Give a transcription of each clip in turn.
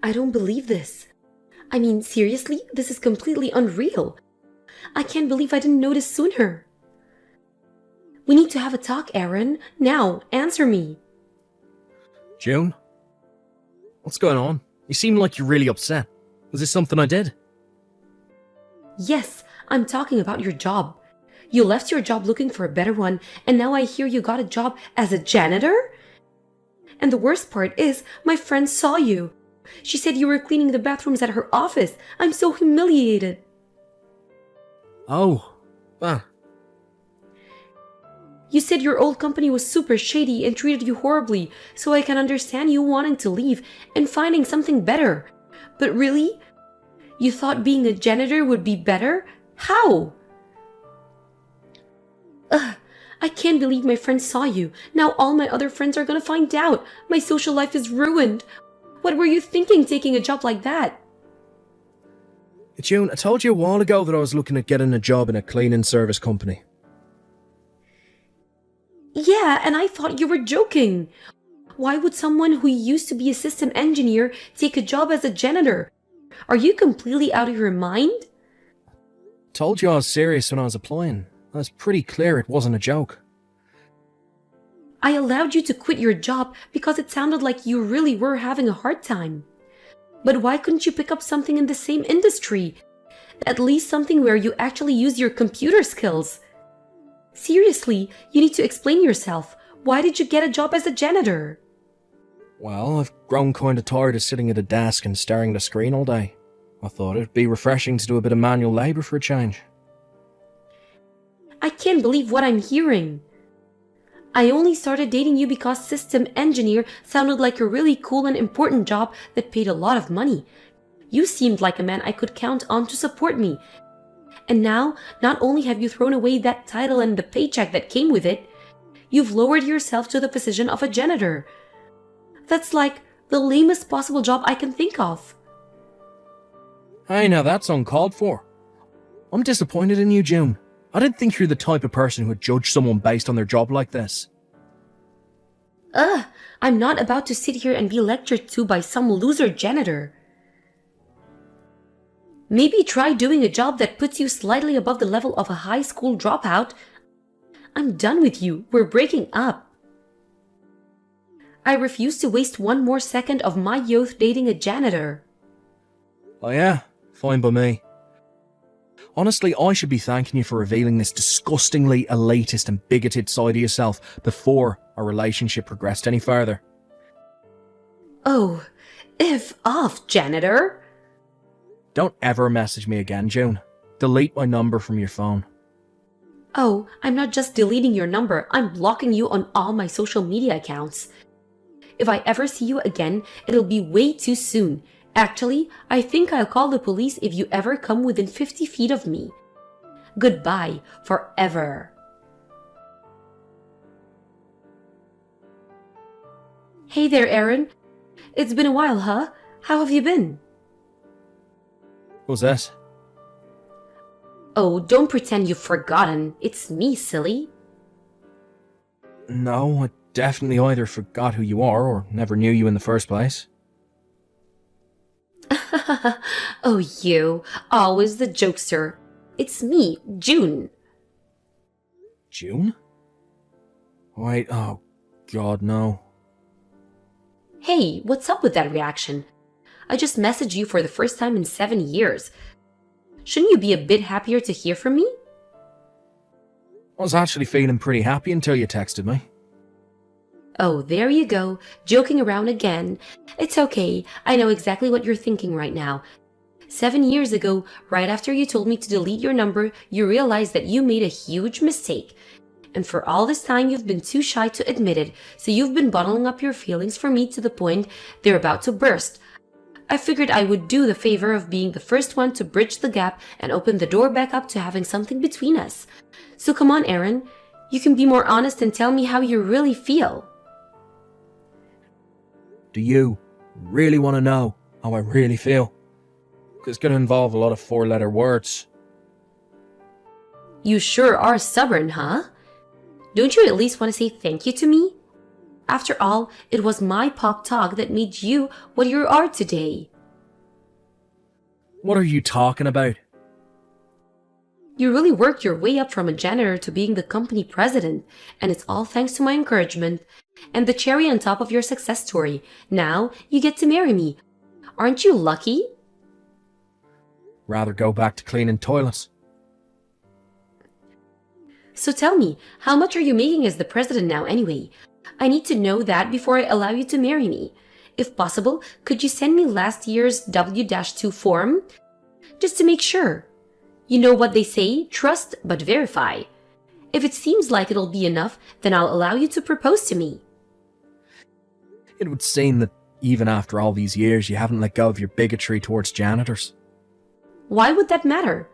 I don't believe this. I mean, seriously, this is completely unreal. I can't believe I didn't notice sooner. We need to have a talk, Aaron. Now, answer me. June? What's going on? You seem like you're really upset. Was this something I did? Yes, I'm talking about your job. You left your job looking for a better one, and now I hear you got a job as a janitor? And the worst part is, my friend saw you. She said you were cleaning the bathrooms at her office. I'm so humiliated. Oh, well. You said your old company was super shady and treated you horribly, so I can understand you wanting to leave and finding something better. But really? You thought being a janitor would be better? How? Ugh, I can't believe my friend saw you. Now all my other friends are gonna find out. My social life is ruined. What were you thinking taking a job like that? June, I told you a while ago that I was looking at getting a job in a cleaning service company. Yeah, and I thought you were joking. Why would someone who used to be a system engineer take a job as a janitor? Are you completely out of your mind? Told you I was serious when I was applying. I was pretty clear it wasn't a joke. I allowed you to quit your job because it sounded like you really were having a hard time. But why couldn't you pick up something in the same industry? At least something where you actually use your computer skills. Seriously, you need to explain yourself. Why did you get a job as a janitor? Well, I've grown kind of tired of sitting at a desk and staring at a screen all day. I thought it'd be refreshing to do a bit of manual labour for a change. I can't believe what I'm hearing. I only started dating you because system engineer sounded like a really cool and important job that paid a lot of money. You seemed like a man I could count on to support me. And now, not only have you thrown away that title and the paycheck that came with it, you've lowered yourself to the position of a janitor. That's like the lamest possible job I can think of. Hey, now that's uncalled for. I'm disappointed in you, June. I didn't think you're the type of person who would judge someone based on their job like this. I'm not about to sit here and be lectured to by some loser janitor. Maybe try doing a job that puts you slightly above the level of a high school dropout. I'm done with you. We're breaking up. I refuse to waste one more second of my youth dating a janitor. Oh yeah? Fine by me. Honestly, I should be thanking you for revealing this disgustingly elitist and bigoted side of yourself before our relationship progressed any further. Oh, F off, janitor. Don't ever message me again, June. Delete my number from your phone. Oh, I'm not just deleting your number, I'm blocking you on all my social media accounts. If I ever see you again, it'll be way too soon. Actually, I think I'll call the police if you ever come within 50 feet of me. Goodbye, forever. Hey there, Aaron. It's been a while, huh? How have you been? Who's that? Oh, don't pretend you've forgotten. It's me, silly. No, I definitely either forgot who you are or never knew you in the first place. Oh, you. Always the jokester. It's me, June. June? Wait, oh, God, no. Hey, what's up with that reaction? I just messaged you for the first time in 7 years. Shouldn't you be a bit happier to hear from me? I was actually feeling pretty happy until you texted me. Oh, there you go, joking around again. It's okay, I know exactly what you're thinking right now. 7 years ago, right after you told me to delete your number, you realized that you made a huge mistake. And for all this time, you've been too shy to admit it, so you've been bottling up your feelings for me to the point they're about to burst. I figured I would do the favor of being the first one to bridge the gap and open the door back up to having something between us. So come on, Aaron, you can be more honest and tell me how you really feel. Do you really want to know how I really feel? It's going to involve a lot of 4-letter words. You sure are stubborn, huh? Don't you at least want to say thank you to me? After all, it was my pop talk that made you what you are today. What are you talking about? You really worked your way up from a janitor to being the company president, and it's all thanks to my encouragement and the cherry on top of your success story. Now you get to marry me. Aren't you lucky? Rather go back to cleaning toilets. So tell me, how much are you making as the president now anyway? I need to know that before I allow you to marry me. If possible, could you send me last year's W-2 form? Just to make sure. You know what they say, trust but verify. If it seems like it'll be enough, then I'll allow you to propose to me. It would seem that even after all these years, you haven't let go of your bigotry towards janitors. Why would that matter?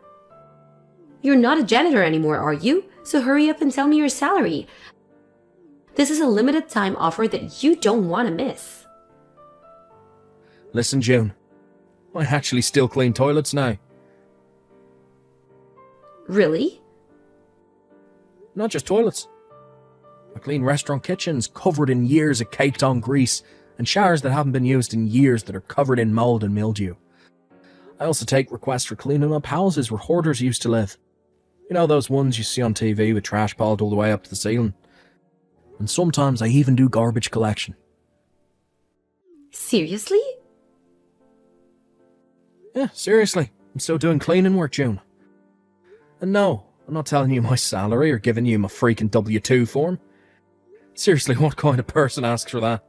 You're not a janitor anymore, are you? So hurry up and tell me your salary. This is a limited time offer that you don't want to miss. Listen, June. I actually still clean toilets now. Really? Not just toilets. I clean restaurant kitchens covered in years of caked-on grease and showers that haven't been used in years that are covered in mould and mildew. I also take requests for cleaning up houses where hoarders used to live. You know those ones you see on TV with trash piled all the way up to the ceiling? And sometimes I even do garbage collection. Seriously? Yeah, seriously. I'm still doing cleaning work, June. And no, I'm not telling you my salary or giving you my freaking W-2 form. Seriously, what kind of person asks for that?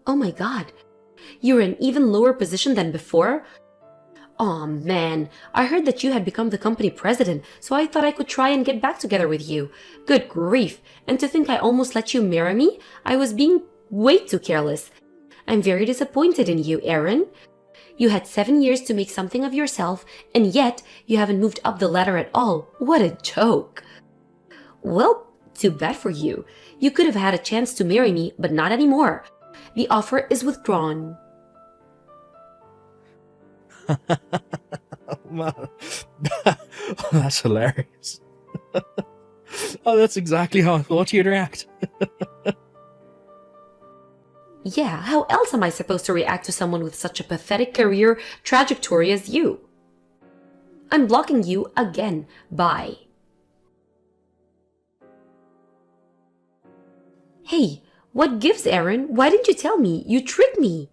Oh my god. You're in even lower position than before? Aw man, I heard that you had become the company president, so I thought I could try and get back together with you. Good grief, and to think I almost let you marry me? I was being way too careless. I'm very disappointed in you, Aaron. You had 7 years to make something of yourself, and yet you haven't moved up the ladder at all. What a joke. Well, too bad for you. You could have had a chance to marry me, but not anymore. The offer is withdrawn. Man. That's hilarious. Oh, that's exactly how I thought you'd react. Yeah, how else am I supposed to react to someone with such a pathetic career trajectory as you? I'm blocking you again. Bye. Hey, what gives, Aaron? Why didn't you tell me? You tricked me.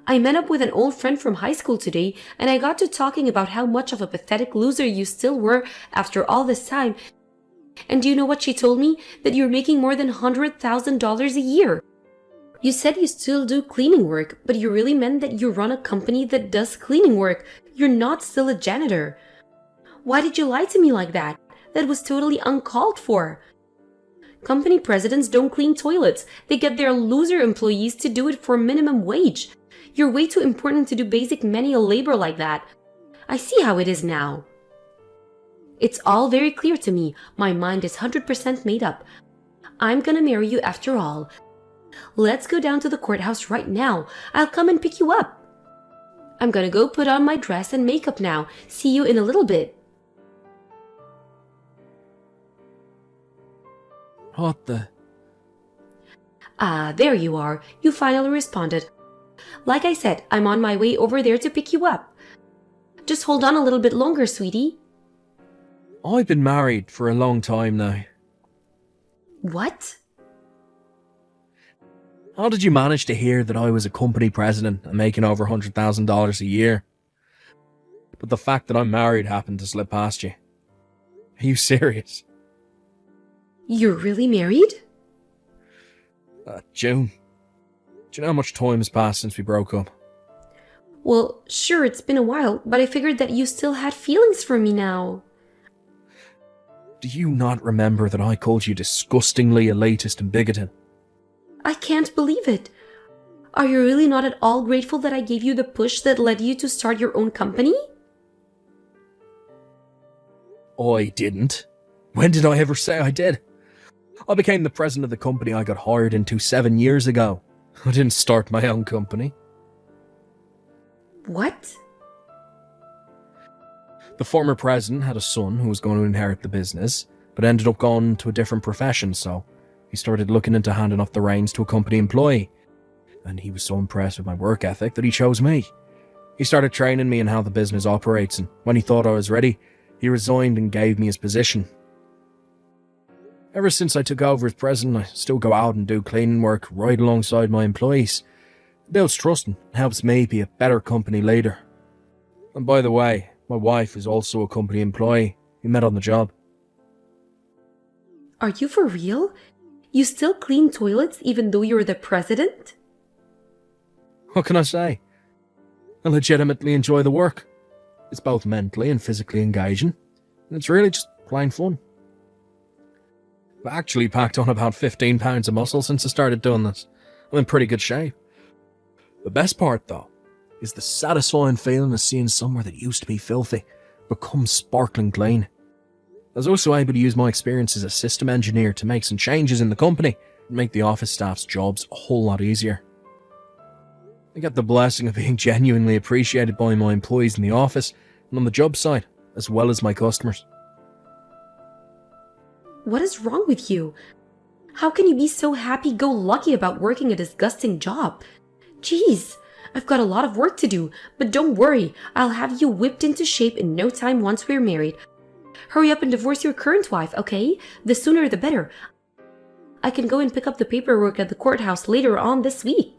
I met up with an old friend from high school today, and I got to talking about how much of a pathetic loser you still were after all this time. And do you know what she told me? That you're making more than $100,000 a year. You said you still do cleaning work, but you really meant that you run a company that does cleaning work. You're not still a janitor. Why did you lie to me like that? That was totally uncalled for. Company presidents don't clean toilets. They get their loser employees to do it for minimum wage. You're way too important to do basic manual labor like that. I see how it is now. It's all very clear to me. My mind is 100% made up. I'm gonna marry you after all. Let's go down to the courthouse right now. I'll come and pick you up. I'm gonna go put on my dress and makeup now. See you in a little bit. What the? Ah, there you are. You finally responded. Like I said, I'm on my way over there to pick you up. Just hold on a little bit longer, sweetie. I've been married for a long time now. What? How did you manage to hear that I was a company president and making over $100,000 a year? But the fact that I'm married happened to slip past you. Are you serious? You're really married? June, do you know how much time has passed since we broke up? Well, sure, it's been a while, but I figured that you still had feelings for me now. Do you not remember that I called you disgustingly elitist and bigoted? I can't believe it. Are you really not at all grateful that I gave you the push that led you to start your own company? I didn't. When did I ever say I did? I became the president of the company I got hired into 7 years ago. I didn't start my own company. What? The former president had a son who was going to inherit the business, but ended up going to a different profession, so he started looking into handing off the reins to a company employee. and he was so impressed with my work ethic that he chose me. He started training me in how the business operates, and when he thought I was ready, he resigned and gave me his position. Ever since I took over as president, I still go out and do cleaning work right alongside my employees. It builds trust and helps me be a better company leader. And by the way, my wife is also a company employee. We met on the job. Are you for real? You still clean toilets even though you're the president? What can I say? I legitimately enjoy the work. It's both mentally and physically engaging, and it's really just plain fun. I've actually packed on about 15 pounds of muscle since I started doing this. I'm in pretty good shape. The best part, though, is the satisfying feeling of seeing somewhere that used to be filthy become sparkling clean. I was also able to use my experience as a system engineer to make some changes in the company and make the office staff's jobs a whole lot easier. I get the blessing of being genuinely appreciated by my employees in the office and on the job site, as well as my customers. What is wrong with you? How can you be so happy-go-lucky about working a disgusting job? Jeez, I've got a lot of work to do, but don't worry, I'll have you whipped into shape in no time once we're married. Hurry up and divorce your current wife, okay? The sooner the better. I can go and pick up the paperwork at the courthouse later on this week.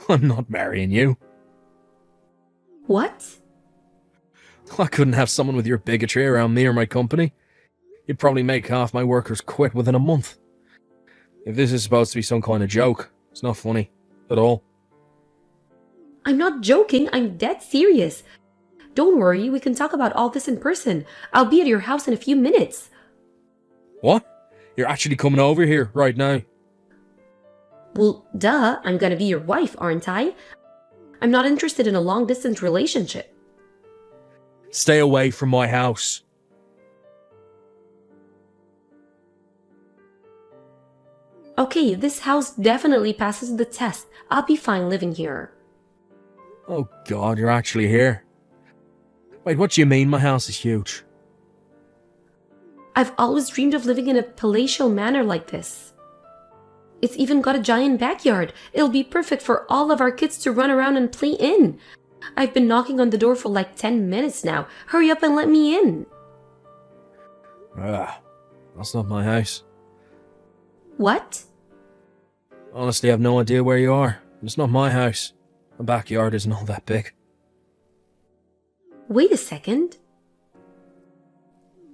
I'm not marrying you. What? I couldn't have someone with your bigotry around me or my company. You'd probably make half my workers quit within a month. If this is supposed to be some kind of joke, it's not funny at all. I'm not joking, I'm dead serious. Don't worry, we can talk about all this in person. I'll be at your house in a few minutes. What? You're actually coming over here right now? Well, duh, I'm gonna be your wife, aren't I? I'm not interested in a long-distance relationship. Stay away from my house. Okay, this house definitely passes the test. I'll be fine living here. Oh God, you're actually here. Wait, what do you mean my house is huge? I've always dreamed of living in a palatial manor like this. It's even got a giant backyard. It'll be perfect for all of our kids to run around and play in. I've been knocking on the door for like 10 minutes now. Hurry up and let me in. That's not my house. What? Honestly, I have no idea where you are. It's not my house. My backyard isn't all that big. Wait a second.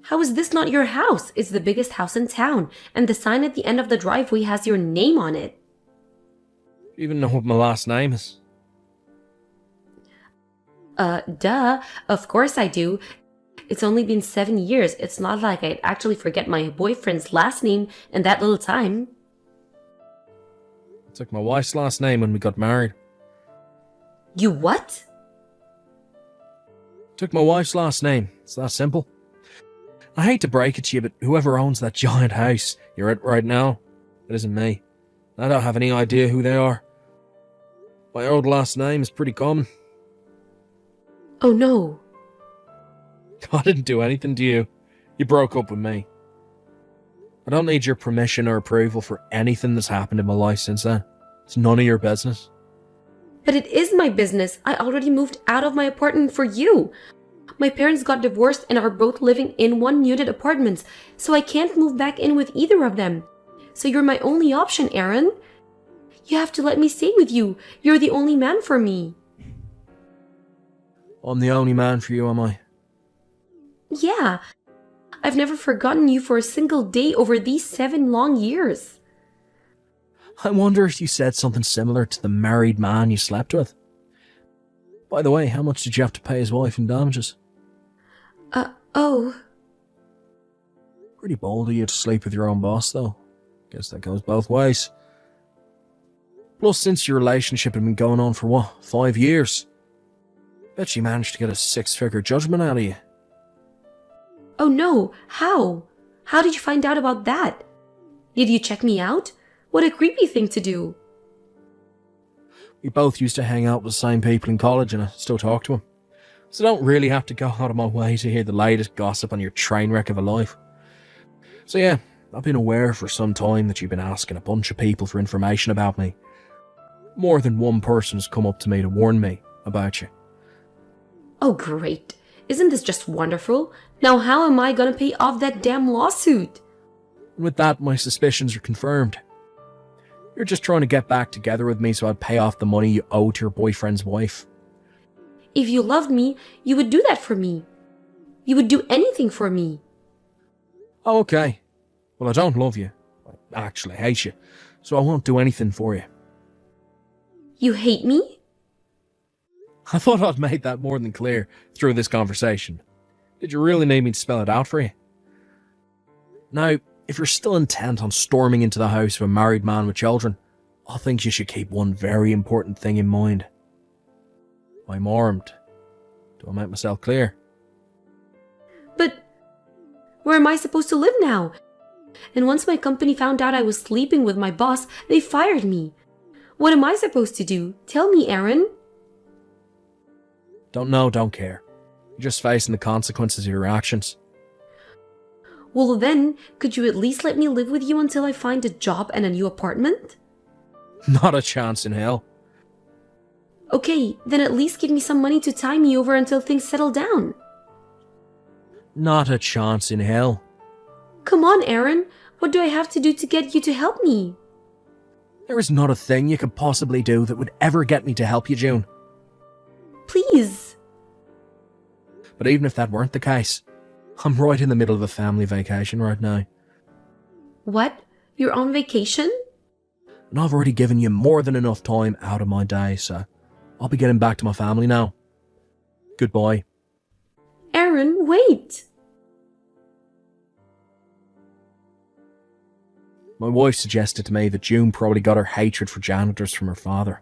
How is this not your house? It's the biggest house in town, and the sign at the end of the driveway has your name on it. Do you even know what my last name is? Duh. Of course I do. It's only been 7 years. It's not like I'd actually forget my boyfriend's last name in that little time. I took my wife's last name when we got married. You what? Took my wife's last name. It's that simple. I hate to break it to you, but whoever owns that giant house you're at right now, it isn't me. I don't have any idea who they are. My old last name is pretty common. Oh no. I didn't do anything to you. You broke up with me. I don't need your permission or approval for anything that's happened in my life since then. It's none of your business. But it is my business. I already moved out of my apartment for you. My parents got divorced and are both living in one-unit apartments, so I can't move back in with either of them. So you're my only option, Aaron. You have to let me stay with you. You're the only man for me. I'm the only man for you, am I? Yeah. I've never forgotten you for a single day over these 7 long years. I wonder if you said something similar to the married man you slept with. By the way, how much did you have to pay his wife in damages? Oh. Pretty bold of you to sleep with your own boss, though. Guess that goes both ways. Plus, since your relationship had been going on for, 5 years? Bet you managed to get a 6-figure judgment out of you. Oh no, how? How did you find out about that? Did you check me out? What a creepy thing to do. We both used to hang out with the same people in college and I still talk to them. So I don't really have to go out of my way to hear the latest gossip on your train wreck of a life. So yeah, I've been aware for some time that you've been asking a bunch of people for information about me. More than one person has come up to me to warn me about you. Oh, great. Isn't this just wonderful? Now how am I gonna pay off that damn lawsuit? And with that, my suspicions are confirmed. You're just trying to get back together with me so I'd pay off the money you owe to your boyfriend's wife. If you loved me, you would do that for me. You would do anything for me. Oh, okay. Well, I don't love you. I actually hate you. So I won't do anything for you. You hate me? I thought I'd made that more than clear through this conversation. Did you really need me to spell it out for you? Now, if you're still intent on storming into the house of a married man with children, I think you should keep one very important thing in mind. I'm armed. Do I make myself clear? But where am I supposed to live now? And once my company found out I was sleeping with my boss, they fired me. What am I supposed to do? Tell me, Aaron. Don't know, don't care. You're just facing the consequences of your actions. Well then, could you at least let me live with you until I find a job and a new apartment? Not a chance in hell. Okay, then at least give me some money to tie me over until things settle down. Not a chance in hell. Come on, Aaron. What do I have to do to get you to help me? There is not a thing you could possibly do that would ever get me to help you, June. Please. But even if that weren't the case, I'm right in the middle of a family vacation right now. What? You're on vacation? And I've already given you more than enough time out of my day, so I'll be getting back to my family now. Goodbye. Aaron, wait! My wife suggested to me that June probably got her hatred for janitors from her father.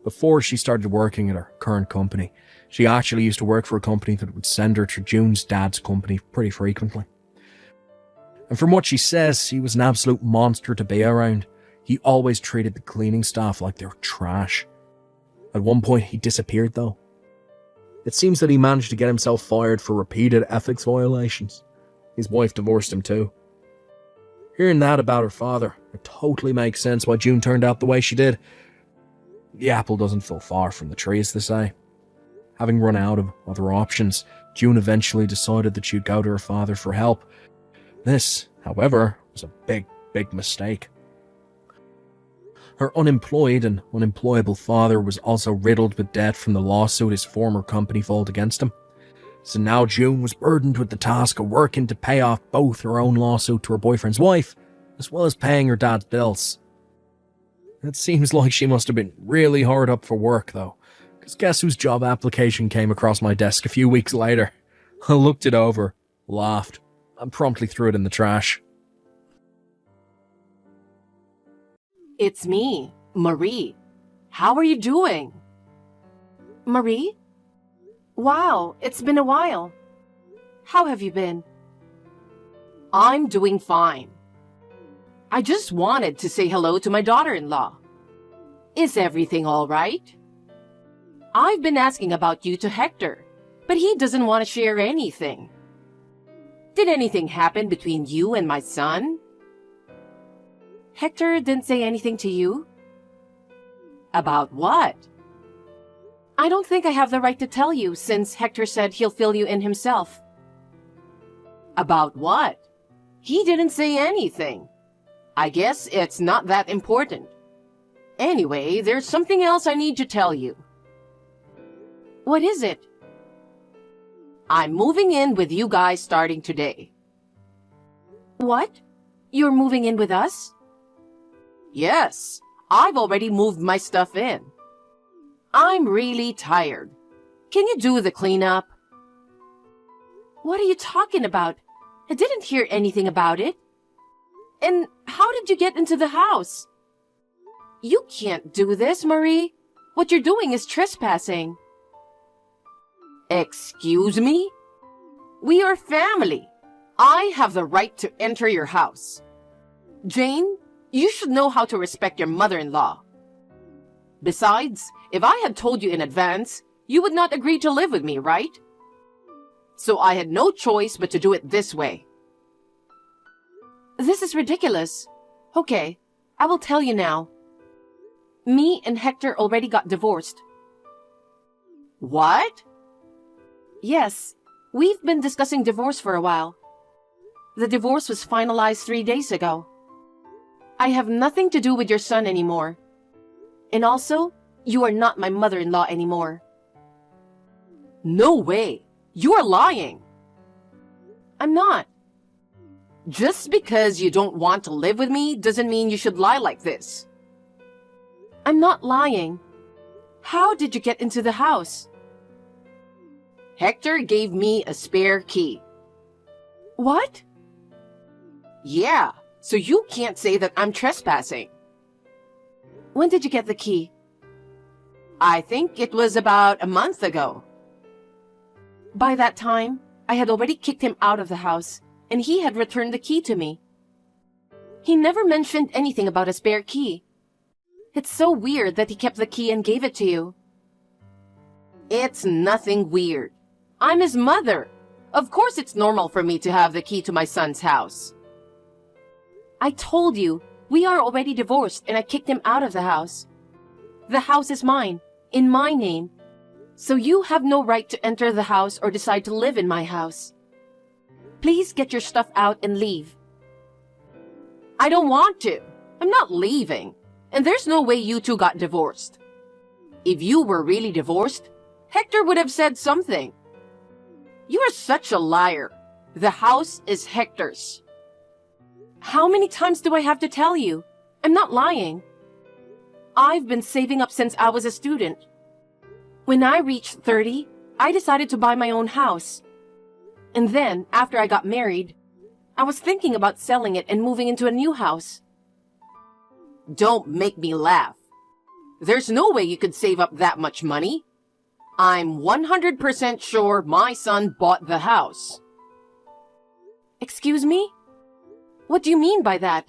Before she started working at her current company, she actually used to work for a company that would send her to June's dad's company pretty frequently. And from what she says, he was an absolute monster to be around. He always treated the cleaning staff like they were trash. At one point, he disappeared though. It seems that he managed to get himself fired for repeated ethics violations. His wife divorced him too. Hearing that about her father, it totally makes sense why June turned out the way she did. The apple doesn't fall far from the tree, as they say. Having run out of other options, June eventually decided that she'd go to her father for help. This, however, was a big, big mistake. Her unemployed and unemployable father was also riddled with debt from the lawsuit his former company filed against him. So now June was burdened with the task of working to pay off both her own lawsuit to her boyfriend's wife, as well as paying her dad's bills. It seems like she must have been really hard up for work though, because guess whose job application came across my desk a few weeks later? I looked it over, laughed, and promptly threw it in the trash. It's me, Marie. How are you doing? Marie? Wow, it's been a while. How have you been? I'm doing fine. I just wanted to say hello to my daughter-in-law. Is everything all right? I've been asking about you to Hector, but he doesn't want to share anything. Did anything happen between you and my son? Hector didn't say anything to you? About what? I don't think I have the right to tell you since Hector said he'll fill you in himself. About what? He didn't say anything. I guess it's not that important. Anyway, there's something else I need to tell you. What is it? I'm moving in with you guys starting today. What? You're moving in with us? Yes, I've already moved my stuff in. I'm really tired. Can you do the cleanup? What are you talking about? I didn't hear anything about it. And how did you get into the house? You can't do this, Marie. What you're doing is trespassing. Excuse me? We are family. I have the right to enter your house. Jane, you should know how to respect your mother-in-law. Besides, if I had told you in advance, you would not agree to live with me, right? So I had no choice but to do it this way. This is ridiculous. Okay, I will tell you now. Me and Hector already got divorced. What? Yes, we've been discussing divorce for a while. The divorce was finalized 3 days ago. I have nothing to do with your son anymore. And also, you are not my mother-in-law anymore. No way! You are lying! I'm not. Just because you don't want to live with me doesn't mean you should lie like this. I'm not lying. How did you get into the house? Hector gave me a spare key. What? Yeah, so you can't say that I'm trespassing. When did you get the key? I think it was about a month ago. By that time, I had already kicked him out of the house, and he had returned the key to me. He never mentioned anything about a spare key. It's so weird that he kept the key and gave it to you. It's nothing weird. I'm his mother. Of course it's normal for me to have the key to my son's house. I told you, we are already divorced and I kicked him out of the house. The house is mine, in my name. So you have no right to enter the house or decide to live in my house. Please get your stuff out and leave. I don't want to. I'm not leaving. And there's no way you two got divorced. If you were really divorced, Hector would have said something. You are such a liar. The house is Hector's. How many times do I have to tell you? I'm not lying. I've been saving up since I was a student. When I reached 30, I decided to buy my own house. And then, after I got married, I was thinking about selling it and moving into a new house. Don't make me laugh. There's no way you could save up that much money. I'm 100% sure my son bought the house. Excuse me? What do you mean by that?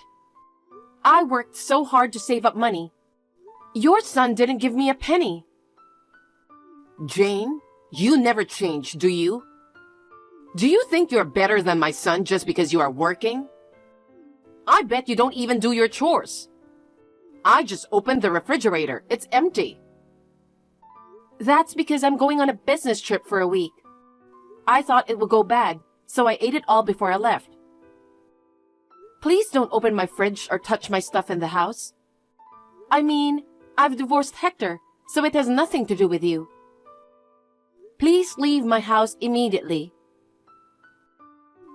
I worked so hard to save up money. Your son didn't give me a penny. Jane, you never change, do you? Do you think you're better than my son just because you are working? I bet you don't even do your chores. I just opened the refrigerator. It's empty. That's because I'm going on a business trip for a week. I thought it would go bad, so I ate it all before I left. Please don't open my fridge or touch my stuff in the house. I mean, I've divorced Hector, so it has nothing to do with you. Please leave my house immediately.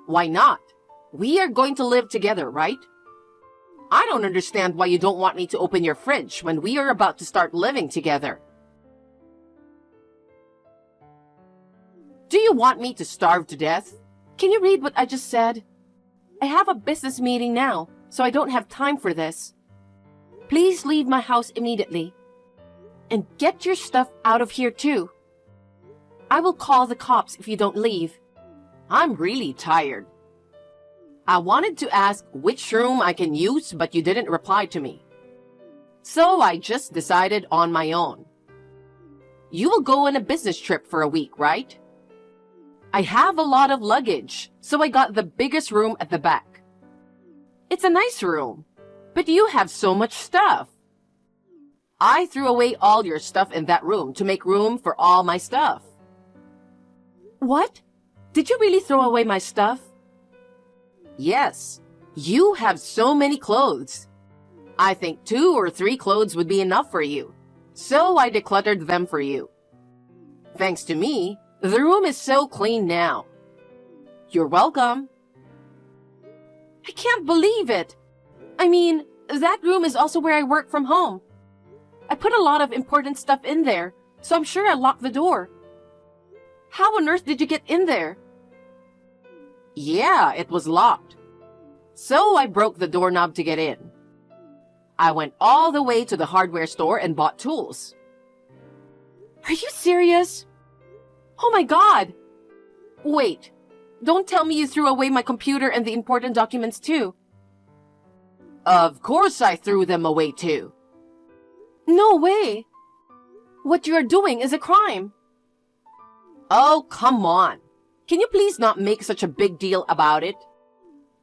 Why not? We are going to live together, right? I don't understand why you don't want me to open your fridge when we are about to start living together. Do you want me to starve to death? Can you read what I just said? I have a business meeting now, so I don't have time for this. Please leave my house immediately. And get your stuff out of here too. I will call the cops if you don't leave. I'm really tired. I wanted to ask which room I can use, but you didn't reply to me. So I just decided on my own. You will go on a business trip for a week, right? I have a lot of luggage, so I got the biggest room at the back. It's a nice room, but you have so much stuff. I threw away all your stuff in that room to make room for all my stuff. What? Did you really throw away my stuff? Yes. You have so many clothes. I think 2 or 3 clothes would be enough for you, so I decluttered them for you. Thanks to me, the room is so clean now. You're welcome. I can't believe it. I mean, that room is also where I work from home. I put a lot of important stuff in there, so I'm sure I locked the door. How on earth did you get in there? Yeah, it was locked. So I broke the doorknob to get in. I went all the way to the hardware store and bought tools. Are you serious? Oh my God! Wait, don't tell me you threw away my computer and the important documents too. Of course I threw them away too. No way! What you are doing is a crime. Oh, come on. Can you please not make such a big deal about it?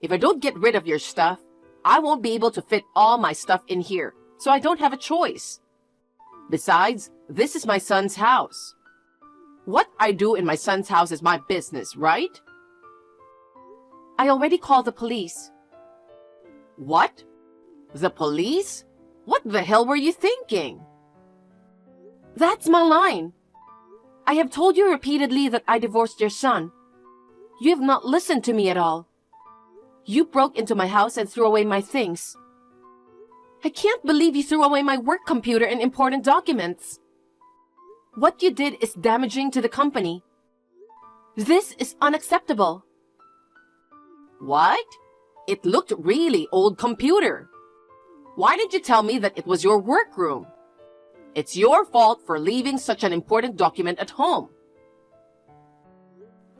If I don't get rid of your stuff, I won't be able to fit all my stuff in here, so I don't have a choice. Besides, this is my son's house. What I do in my son's house is my business, right? I already called the police. What? The police? What the hell were you thinking? That's my line. I have told you repeatedly that I divorced your son. You have not listened to me at all. You broke into my house and threw away my things. I can't believe you threw away my work computer and important documents. What you did is damaging to the company. This is unacceptable. What? It looked really old computer. Why did you tell me that it was your workroom? It's your fault for leaving such an important document at home.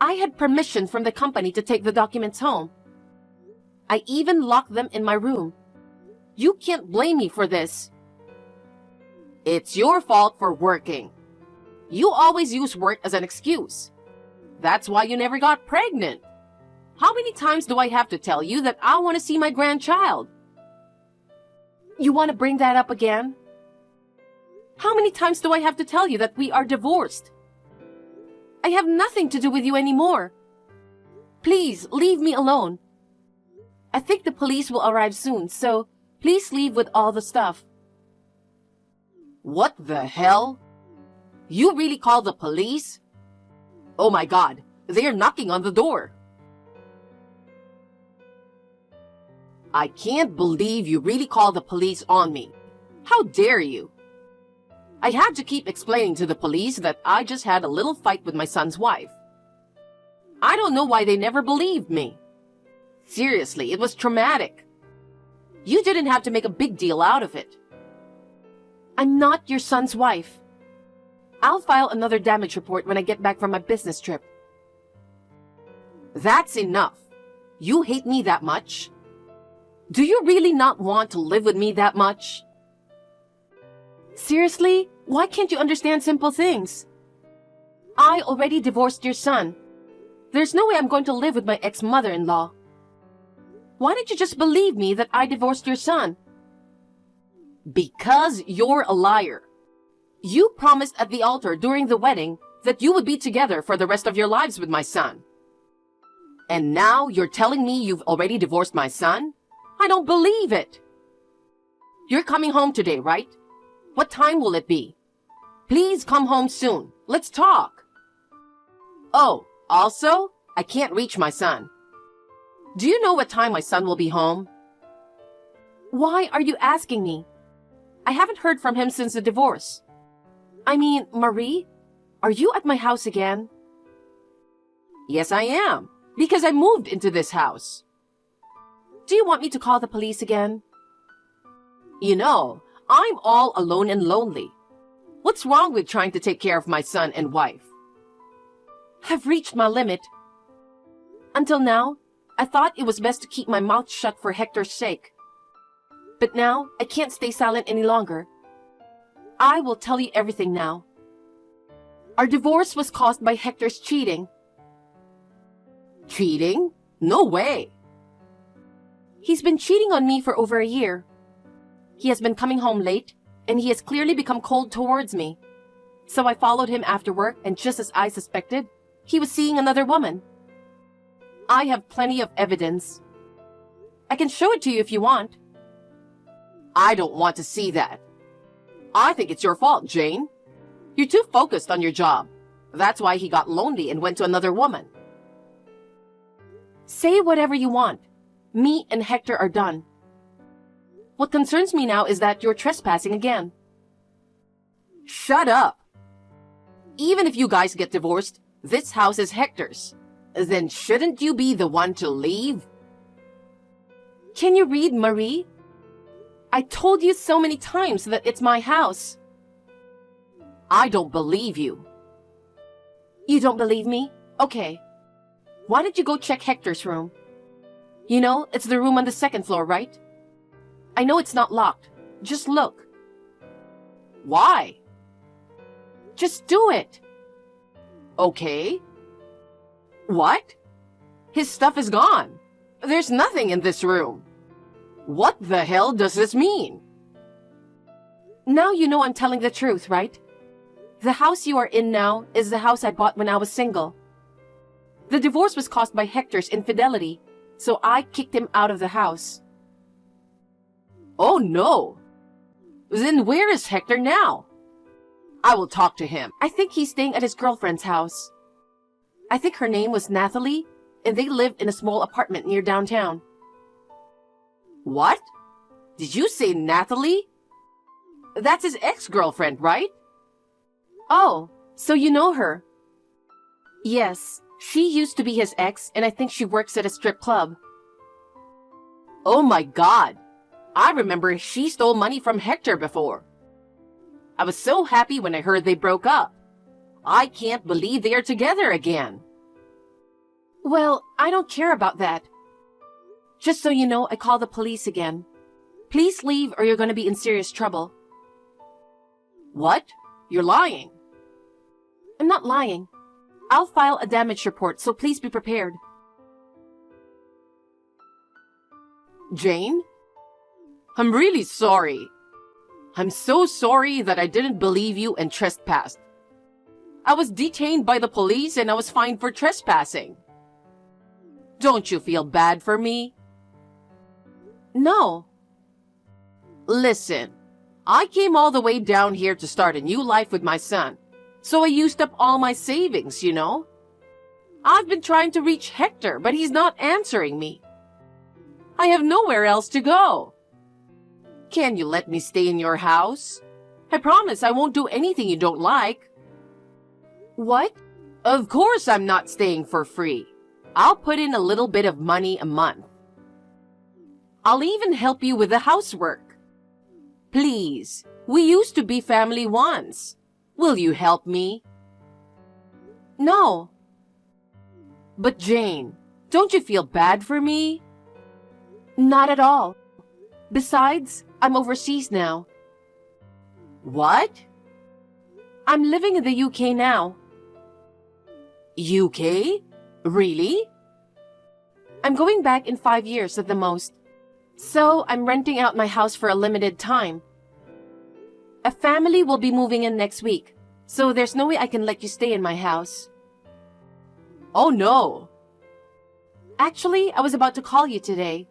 I had permission from the company to take the documents home. I even locked them in my room. You can't blame me for this. It's your fault for working. You always use work as an excuse. That's why you never got pregnant. How many times do I have to tell you that I want to see my grandchild? You want to bring that up again? How many times do I have to tell you that we are divorced? I have nothing to do with you anymore. Please, leave me alone. I think the police will arrive soon, so please leave with all the stuff. What the hell? You really called the police? Oh my God, they're knocking on the door. I can't believe you really called the police on me. How dare you? I had to keep explaining to the police that I just had a little fight with my son's wife. I don't know why they never believed me. Seriously, it was traumatic. You didn't have to make a big deal out of it. I'm not your son's wife. I'll file another damage report when I get back from my business trip. That's enough. You hate me that much? Do you really not want to live with me that much? Seriously? Why can't you understand simple things? I already divorced your son. There's no way I'm going to live with my ex-mother-in-law. Why didn't you just believe me that I divorced your son? Because you're a liar. You promised at the altar during the wedding that you would be together for the rest of your lives with my son. And now you're telling me you've already divorced my son? I don't believe it. You're coming home today, right? What time will it be? Please come home soon. Let's talk. Oh, also, I can't reach my son. Do you know what time my son will be home? Why are you asking me? I haven't heard from him since the divorce. I mean, Marie, are you at my house again? Yes, I am, because I moved into this house. Do you want me to call the police again? You know, I'm all alone and lonely. What's wrong with trying to take care of my son and wife? I've reached my limit. Until now, I thought it was best to keep my mouth shut for Hector's sake. But now, I can't stay silent any longer. I will tell you everything now. Our divorce was caused by Hector's cheating. Cheating? No way! He's been cheating on me for over a year. He has been coming home late, and he has clearly become cold towards me. So I followed him after work, and just as I suspected, he was seeing another woman. I have plenty of evidence. I can show it to you if you want. I don't want to see that. I think it's your fault, Jane. You're too focused on your job. That's why he got lonely and went to another woman. Say whatever you want. Me and Hector are done. What concerns me now is that you're trespassing again. Shut up! Even if you guys get divorced, this house is Hector's. Then shouldn't you be the one to leave? Can you read, Marie? I told you so many times that it's my house. I don't believe you. You don't believe me? Okay. Why don't you go check Hector's room? You know, it's the room on the second floor, right? I know it's not locked. Just look. Why? Just do it. Okay. What? His stuff is gone. There's nothing in this room. What the hell does this mean? Now you know I'm telling the truth, right? The house you are in now is the house I bought when I was single. The divorce was caused by Hector's infidelity, so I kicked him out of the house. Oh no! Then where is Hector now? I will talk to him. I think he's staying at his girlfriend's house. I think her name was Nathalie, and they live in a small apartment near downtown. What? Did you say Nathalie? That's his ex-girlfriend, right? Oh, so you know her? Yes, she used to be his ex, and I think she works at a strip club. Oh my God! I remember she stole money from Hector before. I was so happy when I heard they broke up. I can't believe they are together again. Well, I don't care about that. Just so you know, I called the police again. Please leave or you're going to be in serious trouble. What? You're lying. I'm not lying. I'll file a damage report, so please be prepared. Jane? I'm really sorry. I'm so sorry that I didn't believe you and trespassed. I was detained by the police and I was fined for trespassing. Don't you feel bad for me? No. Listen, I came all the way down here to start a new life with my son, so I used up all my savings, you know? I've been trying to reach Hector, but he's not answering me. I have nowhere else to go. Can you let me stay in your house? I promise I won't do anything you don't like. What? Of course I'm not staying for free. I'll put in a little bit of money a month. I'll even help you with the housework. Please, we used to be family once. Will you help me? No. But Jane, don't you feel bad for me? Not at all. Besides, I'm overseas now. What? I'm living in the UK now. UK? Really? I'm going back in 5 years at the most. So I'm renting out my house for a limited time. A family will be moving in next week, so there's no way I can let you stay in my house. Oh no! Actually, I was about to call you today.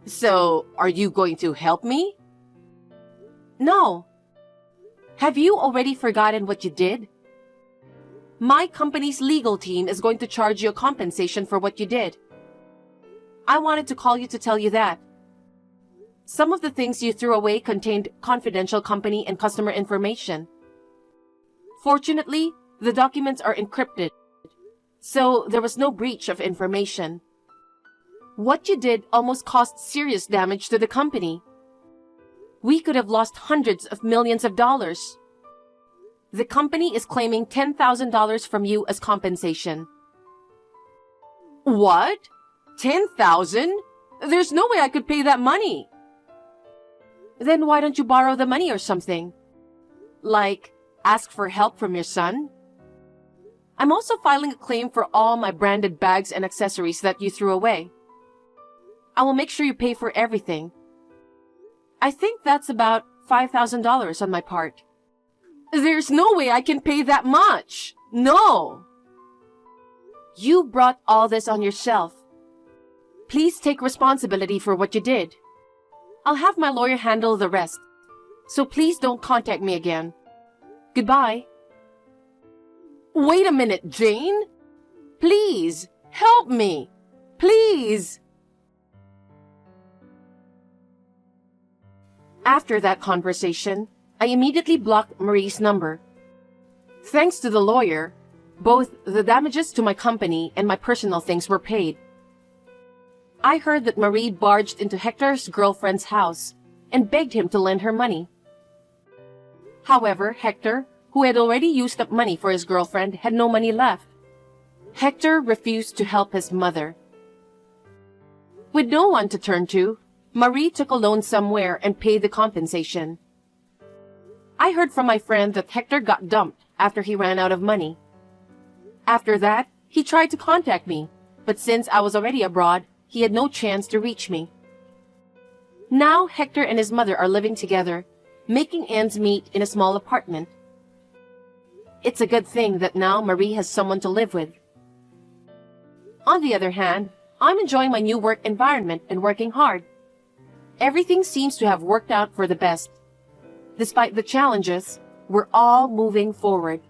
So, are you going to help me? No. Have you already forgotten what you did? My company's legal team is going to charge you a compensation for what you did. I wanted to call you to tell you that. Some of the things you threw away contained confidential company and customer information. Fortunately, the documents are encrypted, so there was no breach of information. What you did almost caused serious damage to the company. We could have lost hundreds of millions of dollars. The company is claiming $10,000 from you as compensation. What? 10,000? There's no way I could pay that money. Then why don't you borrow the money or something? Like, ask for help from your son? I'm also filing a claim for all my branded bags and accessories that you threw away. I will make sure you pay for everything. I think that's about $5,000 on my part. There's no way I can pay that much. No. You brought all this on yourself. Please take responsibility for what you did. I'll have my lawyer handle the rest. So please don't contact me again. Goodbye. Wait a minute, Jane. Please, help me. Please. After that conversation, I immediately blocked Marie's number. Thanks to the lawyer, both the damages to my company and my personal things were paid. I heard that Marie barged into Hector's girlfriend's house and begged him to lend her money. However, Hector, who had already used up money for his girlfriend, had no money left. Hector refused to help his mother. With no one to turn to, Marie took a loan somewhere and paid the compensation. I heard from my friend that Hector got dumped after he ran out of money. After that, he tried to contact me, but since I was already abroad, he had no chance to reach me. Now Hector and his mother are living together, making ends meet in a small apartment. It's a good thing that now Marie has someone to live with. On the other hand, I'm enjoying my new work environment and working hard. Everything seems to have worked out for the best. Despite the challenges, we're all moving forward.